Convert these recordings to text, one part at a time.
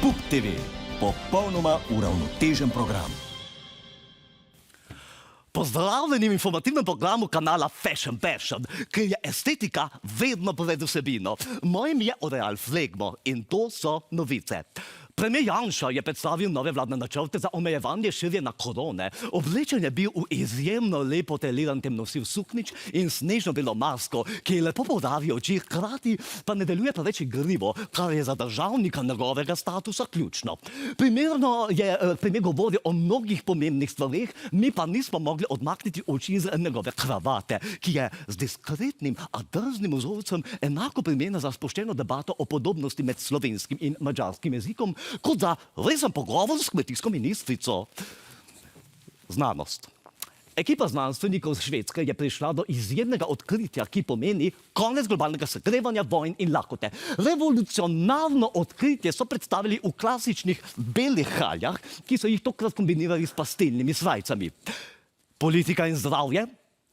PUK TV. Popolnoma uravnotežen program. Pozdravljeni v informativnem programu kanala Fashion Passion, kjer je estetika vedno poved vsebino. Moje ime je Oreal Flegmo in to so novice. Premijer Janša je predstavil nove vladne načrte za omejevanje širjenja korone. Oblečen je bil v izjemno lepo teliran temnosiv suknič in snežno belo masko, ki lepo poudarja oči, hkrati pa ne deluje preveč igrivo, kar je za državnika njegovega statusa ključno. Premijer govori o mnogih pomembnih stvareh, mi pa nismo mogli odmakniti oči iz njegove kravate, ki je z diskretnim, a drznim vzorcem enako primerna za sproščeno debato o podobnosti med slovenskim in madžarskim jezikom, kot za resen pogovor s kmetijsko ministrico. Znanost. Ekipa znanstvenikov z Švedske je prišla do izjemnega odkritja, ki pomeni konec globalnega segrevanja, vojn in lakote. Revolucionarno odkritje so predstavili v klasičnih belih haljah, ki so jih tokrat kombinirali s pastelnimi srajcami. Politika in zdravje.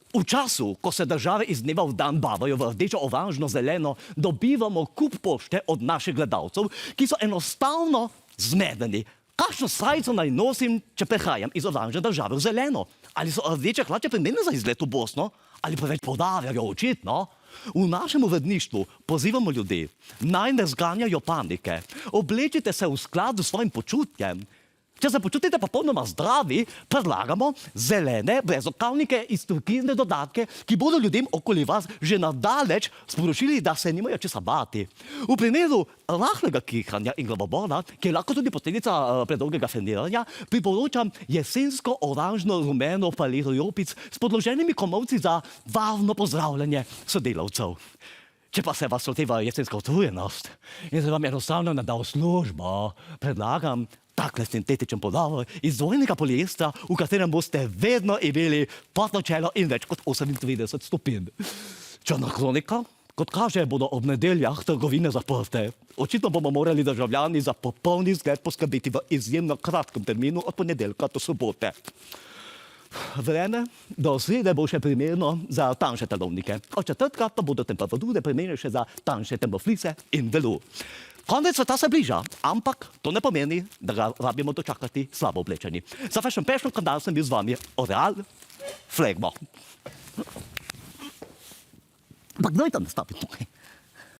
V času, ko se države iz dneva v dan bavajo v rdečo, oranžno, zeleno, dobivamo kup pošte od naših gledalcev, ki so enostavno zmedeni. Kakšno srajco naj nosim, če prehajam iz oranžne države v zeleno? Ali so rdeče hlače primerne za izlet v Bosno? Ali preveč poudarjajo očitno? V našem uredništvu pozivamo ljudi, naj ne zganjajo panike. Oblečite se v skladu s svojim počutjem. Če se počutite popolnoma zdravi, predlagamo zelene brezokavnike iz turkizne dodatke, ki bodo ljudem okoli vas že nadaleč sporočili, da se nimajo česa bati. V primeru rahlega kihanja in glavobola, ki je lahko tudi posledica predolgega feniranja, priporočam jesensko oranžno-rumeno paleto jopic s podloženimi komolci za varno pozdravljanje sodelavcev. Če pa se vas loteva jesenska utrujenost in se vam enostavno ne da v službo, predlagam takle sintetičen pulover iz dvojnega poliestra, v katerem boste vedno imeli potno čelo in več kot 38 stopinj. Črna kronika? Kot kaže, bodo ob nedeljah trgovine zaprte. Očitno bomo morali državljani za popolni zgled poskrbeti v izjemno kratkem terminu od ponedeljka do sobote. Vreme do srede bo še primerno za tanjše telovnike. Od četrtka pa bodo temperature primernejše za tanjše termoflise in velu. Konec sveta se bliža, ampak to ne pomeni, da ga rabimo dočakati slabo oblečeni. Za Fashion Passion kanal sem bil z vami Oreal Flegmo. Pa kdo je tam nastavil tukaj?